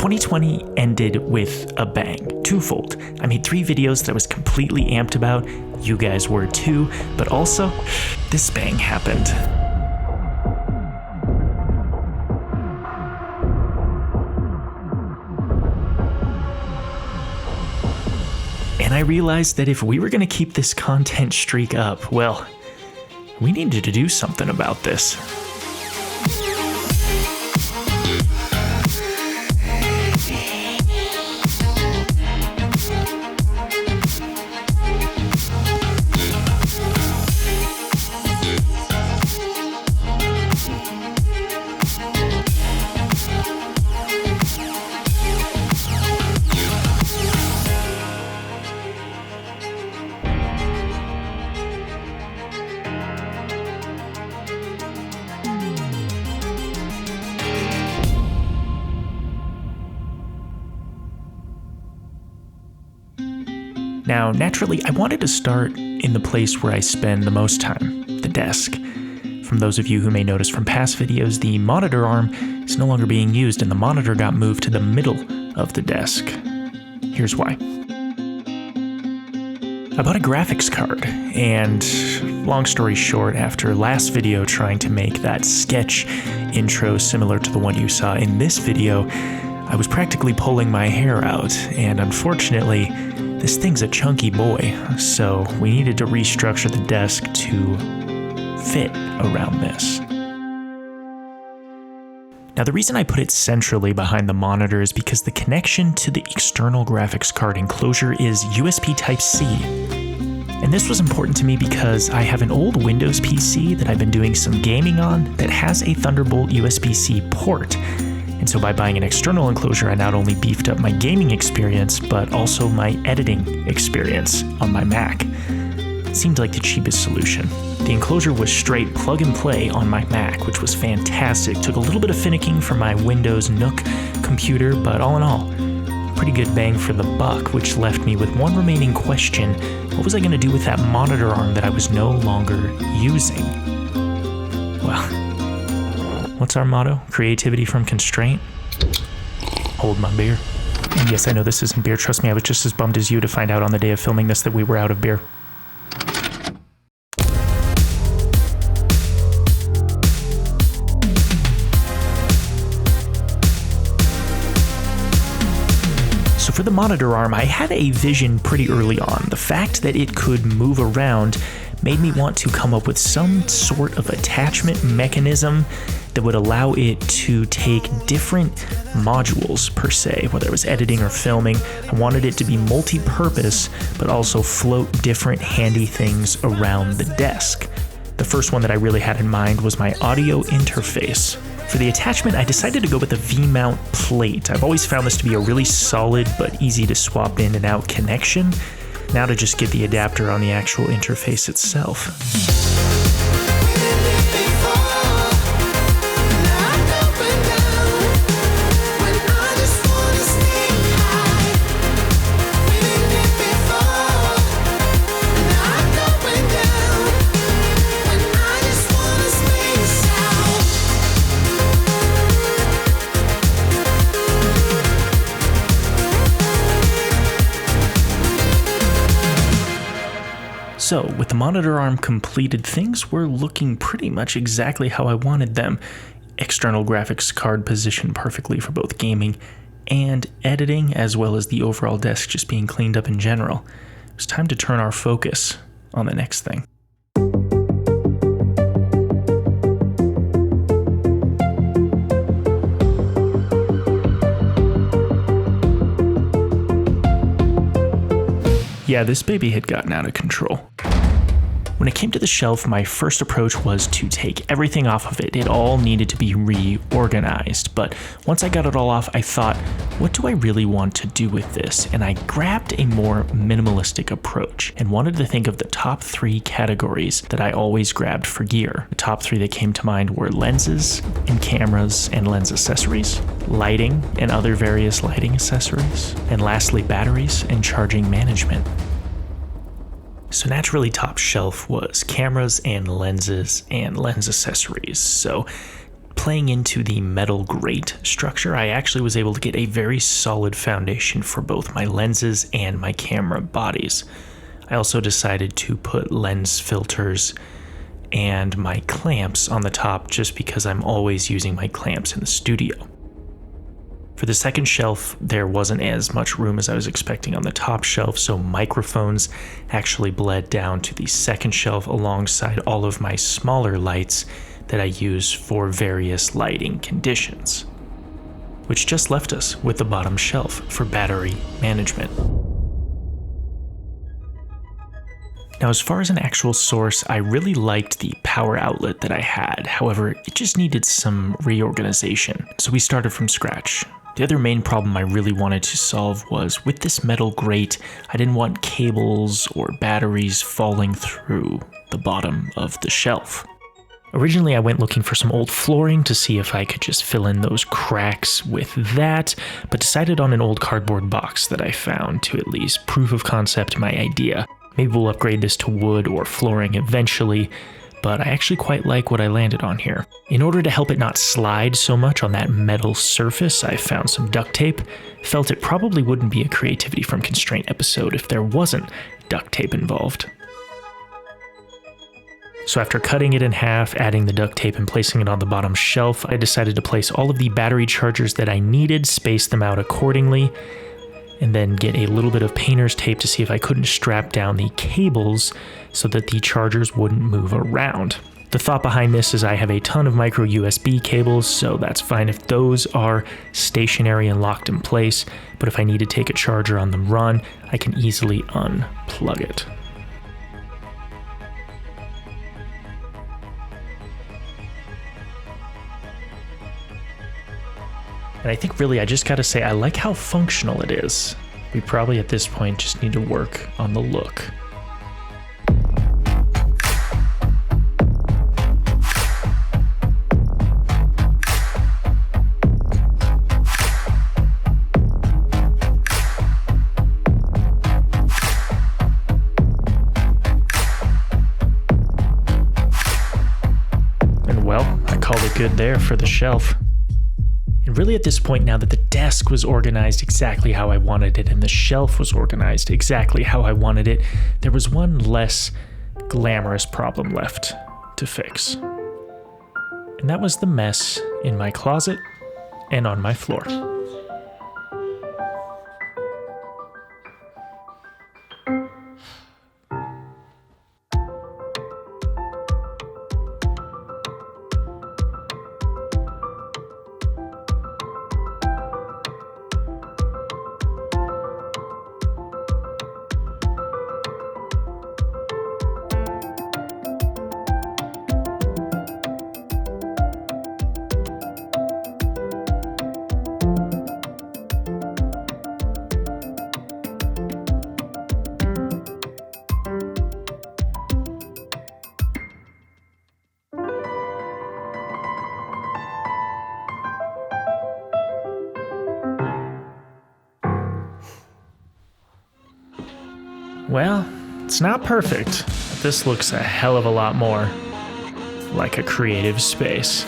2020 ended with a bang, twofold. I made 3 videos that I was completely amped about, you guys were too, but also, this bang happened. And I realized that if we were going to keep this content streak up, well, we needed to do something about this. Now, naturally, I wanted to start in the place where I spend the most time, the desk. From those of you who may notice from past videos, the monitor arm is no longer being used and the monitor got moved to the middle of the desk. Here's why. I bought a graphics card, and long story short, after last video trying to make that sketch intro similar to the one you saw in this video, I was practically pulling my hair out, and unfortunately, this thing's a chunky boy, so we needed to restructure the desk to fit around this. Now, the reason I put it centrally behind the monitor is because the connection to the external graphics card enclosure is USB Type-C. And this was important to me because I have an old Windows PC that I've been doing some gaming on that has a Thunderbolt USB-C port. And so by buying an external enclosure, I not only beefed up my gaming experience, but also my editing experience on my Mac. It seemed like the cheapest solution. The enclosure was straight plug and play on my Mac, which was fantastic. Took a little bit of finicking from my Windows Nook computer, but all in all, pretty good bang for the buck, which left me with one remaining question. What was I going to do with that monitor arm that I was no longer using? Well, what's our motto? Creativity from constraint? Hold my beer. And yes, I know this isn't beer. Trust me, I was just as bummed as you to find out on the day of filming this that we were out of beer. So for the monitor arm, I had a vision pretty early on. The fact that it could move around made me want to come up with some sort of attachment mechanism that would allow it to take different modules per se, whether it was editing or filming. I wanted it to be multi-purpose, but also float different handy things around the desk. The first one that I really had in mind was my audio interface. For the attachment, I decided to go with a V-mount plate. I've always found this to be a really solid but easy to swap in and out connection. Now to just get the adapter on the actual interface itself. So, with the monitor arm completed, things were looking pretty much exactly how I wanted them. External graphics card positioned perfectly for both gaming and editing, as well as the overall desk just being cleaned up in general. It was time to turn our focus on the next thing. Yeah, this baby had gotten out of control. When it came to the shelf, my first approach was to take everything off of it. It all needed to be reorganized. But once I got it all off, I thought, what do I really want to do with this? And I grabbed a more minimalistic approach and wanted to think of the top 3 categories that I always grabbed for gear. The top 3 that came to mind were lenses and cameras and lens accessories, lighting and other various lighting accessories, and lastly, batteries and charging management. So naturally, top shelf was cameras and lenses and lens accessories. So playing into the metal grate structure, I actually was able to get a very solid foundation for both my lenses and my camera bodies. I also decided to put lens filters and my clamps on the top just because I'm always using my clamps in the studio. For the second shelf, there wasn't as much room as I was expecting on the top shelf, so microphones actually bled down to the second shelf alongside all of my smaller lights that I use for various lighting conditions, which just left us with the bottom shelf for battery management. Now, as far as an actual source, I really liked the power outlet that I had. However, it just needed some reorganization, so we started from scratch. The other main problem I really wanted to solve was with this metal grate, I didn't want cables or batteries falling through the bottom of the shelf. Originally, I went looking for some old flooring to see if I could just fill in those cracks with that, but decided on an old cardboard box that I found to at least proof of concept my idea. Maybe we'll upgrade this to wood or flooring eventually, but I actually quite like what I landed on here. In order to help it not slide so much on that metal surface, I found some duct tape. Felt it probably wouldn't be a Creativity from Constraint episode if there wasn't duct tape involved. So after cutting it in half, adding the duct tape and placing it on the bottom shelf, I decided to place all of the battery chargers that I needed, space them out accordingly, and then get a little bit of painter's tape to see if I couldn't strap down the cables so that the chargers wouldn't move around. The thought behind this is I have a ton of micro USB cables, so that's fine if those are stationary and locked in place, but if I need to take a charger on the run, I can easily unplug it. And I think really I just gotta say I like how functional it is. We probably at this point just need to work on the look. And well, I called it good there for the shelf. And really at this point, now that the desk was organized exactly how I wanted it and the shelf was organized exactly how I wanted it, there was one less glamorous problem left to fix. And that was the mess in my closet and on my floor. Well, it's not perfect, but this looks a hell of a lot more like a creative space.